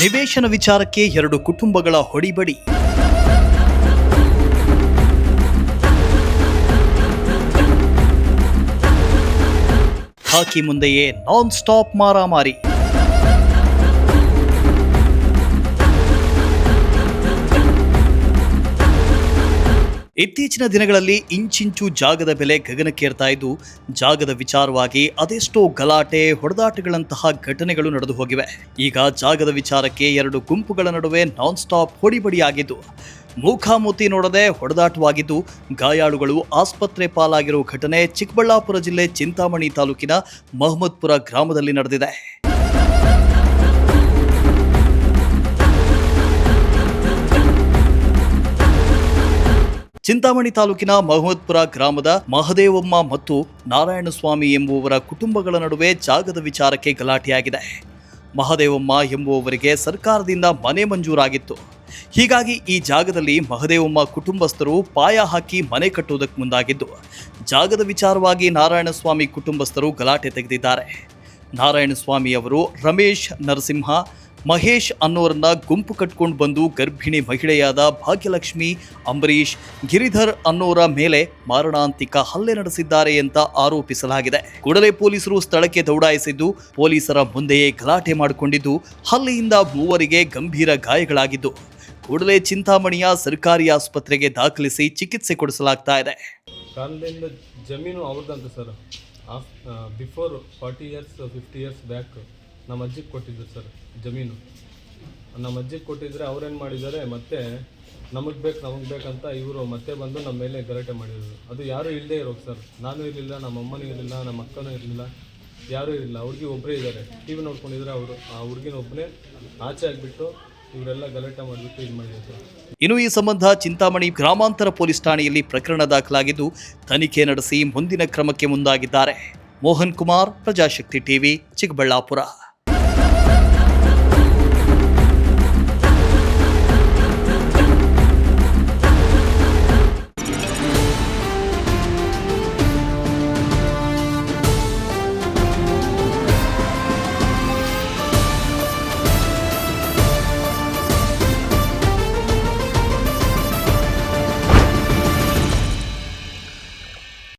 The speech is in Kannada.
ನಿವೇಶನ ವಿಚಾರಕ್ಕೆ ಎರಡು ಕುಟುಂಬಗಳ ಹೊಡಿಬಡಿ. ಹಾಕಿ ಮುಂದೆಯೇ ನಾನ್ ಸ್ಟಾಪ್ ಮಾರಾಮಾರಿ. ಇತ್ತೀಚಿನ ದಿನಗಳಲ್ಲಿ ಇಂಚಿಂಚು ಜಾಗದ ಬೆಲೆ ಗಗನಕ್ಕೇರ್ತಾ ಇದ್ದು, ಜಾಗದ ವಿಚಾರವಾಗಿ ಅದೆಷ್ಟೋ ಗಲಾಟೆ ಹೊಡೆದಾಟಗಳಂತಹ ಘಟನೆಗಳು ನಡೆದು ಹೋಗಿವೆ. ಈಗ ಜಾಗದ ವಿಚಾರಕ್ಕೆ ಎರಡು ಗುಂಪುಗಳ ನಡುವೆ ನಾನ್ ಸ್ಟಾಪ್ ಹೊಡಿಬಡಿಯಾಗಿದ್ದು, ಮುಖಾಮುಖಿ ನೋಡದೆ ಹೊಡೆದಾಟವಾಗಿದ್ದು, ಗಾಯಾಳುಗಳು ಆಸ್ಪತ್ರೆ ಪಾಲಾಗಿರುವ ಘಟನೆ ಚಿಕ್ಕಬಳ್ಳಾಪುರ ಜಿಲ್ಲೆ ಚಿಂತಾಮಣಿ ತಾಲೂಕಿನ ಮಹಮ್ಮದ್ಪುರ ಗ್ರಾಮದಲ್ಲಿ ನಡೆದಿದೆ. ಚಿಂತಾಮಣಿ ತಾಲೂಕಿನ ಮಹಮ್ಮದ್ಪುರ ಗ್ರಾಮದ ಮಹದೇವಮ್ಮ ಮತ್ತು ನಾರಾಯಣಸ್ವಾಮಿ ಎಂಬುವರ ಕುಟುಂಬಗಳ ನಡುವೆ ಜಾಗದ ವಿಚಾರಕ್ಕೆ ಗಲಾಟೆಯಾಗಿದೆ. ಮಹದೇವಮ್ಮ ಎಂಬುವವರಿಗೆ ಸರ್ಕಾರದಿಂದ ಮನೆ ಮಂಜೂರಾಗಿತ್ತು. ಹೀಗಾಗಿ ಈ ಜಾಗದಲ್ಲಿ ಮಹದೇವಮ್ಮ ಕುಟುಂಬಸ್ಥರು ಪಾಯ ಹಾಕಿ ಮನೆ ಕಟ್ಟುವುದಕ್ಕೆ ಮುಂದಾಗಿದ್ದು, ಜಾಗದ ವಿಚಾರವಾಗಿ ನಾರಾಯಣಸ್ವಾಮಿ ಕುಟುಂಬಸ್ಥರು ಗಲಾಟೆ ತೆಗೆದಿದ್ದಾರೆ. ನಾರಾಯಣಸ್ವಾಮಿ ಅವರು ರಮೇಶ್, ನರಸಿಂಹ, ಮಹೇಶ್ ಅನ್ನೋರನ್ನ ಗುಂಪು ಕಟ್ಕೊಂಡು ಬಂದು ಗರ್ಭಿಣಿ ಮಹಿಳೆಯಾದ ಭಾಗ್ಯಲಕ್ಷ್ಮಿ, ಅಂಬರೀಶ್, ಗಿರಿಧರ್ ಅನ್ನೋರ ಮೇಲೆ ಮಾರಣಾಂತಿಕ ಹಲ್ಲೆ ನಡೆಸಿದ್ದಾರೆ ಅಂತ ಆರೋಪಿಸಲಾಗಿದೆ. ಕೂಡಲೇ ಪೊಲೀಸರು ಸ್ಥಳಕ್ಕೆ ದೌಡಾಯಿಸಿದ್ದು, ಪೊಲೀಸರ ಮುಂದೆಯೇ ಗಲಾಟೆ ಮಾಡಿಕೊಂಡಿದ್ದು, ಹಲ್ಲೆಯಿಂದ ಮೂವರಿಗೆ ಗಂಭೀರ ಗಾಯಗಳಾಗಿದ್ದು, ಕೂಡಲೇ ಚಿಂತಾಮಣಿಯ ಸರ್ಕಾರಿ ಆಸ್ಪತ್ರೆಗೆ ದಾಖಲಿಸಿ ಚಿಕಿತ್ಸೆ ಕೊಡಿಸಲಾಗ್ತಾ ಇದೆ. ಕಾರಣದಿಂದ ಜಮೀನು ಅವ್ರದ್ದಂತ sir. Before 40 years 50 years back ನಮ್ಮ ಅಜ್ಜಿಗೆ ಕೊಟ್ಟಿದ್ರು ಸರ್ ಜಮೀನು. ನಮ್ಮ ಅಜ್ಜಿಗೆ ಕೊಟ್ಟಿದ್ರೆ ಅವ್ರೇನು ಮಾಡಿದ್ದಾರೆ, ಮತ್ತೆ ನಮಗೆ ಬೇಕಂತ ಇವರು ಮತ್ತೆ ಬಂದು ನಮ್ಮ ಮೇಲೆ ಗಲಾಟೆ ಮಾಡಿದ್ರು. ಅದು ಯಾರೂ ಇಲ್ಲದೆ ಇರೋದು ಸರ್. ನಾನು ಇರಲಿಲ್ಲ, ನಮ್ಮ ಅಮ್ಮನೂ ಇರಲಿಲ್ಲ, ನಮ್ಮ ಅಕ್ಕನೂ ಇರಲಿಲ್ಲ, ಯಾರೂ ಇರಲಿಲ್ಲ. ಹುಡುಗಿ ಒಬ್ಬರೇ ಇದ್ದಾರೆ. ಟಿ ವಿ ನೋಡ್ಕೊಂಡಿದ್ರೆ ಅವರು ಆ ಹುಡುಗಿನ ಒಬ್ಬನೇ ಆಚೆ ಆಗಿಬಿಟ್ಟು ಇವರೆಲ್ಲ ಗಲಾಟೆ ಮಾಡಿಬಿಟ್ಟು ಇದು ಮಾಡಿದ್ರು. ಇನ್ನು ಈ ಸಂಬಂಧ ಚಿಂತಾಮಣಿ ಗ್ರಾಮಾಂತರ ಪೊಲೀಸ್ ಠಾಣೆಯಲ್ಲಿ ಪ್ರಕರಣ ದಾಖಲಾಗಿದ್ದು, ತನಿಖೆ ನಡೆಸಿ ಮುಂದಿನ ಕ್ರಮಕ್ಕೆ ಮುಂದಾಗಿದ್ದಾರೆ. ಮೋಹನ್ ಕುಮಾರ್, ಪ್ರಜಾಶಕ್ತಿ ಟಿವಿ, ಚಿಕ್ಕಬಳ್ಳಾಪುರ.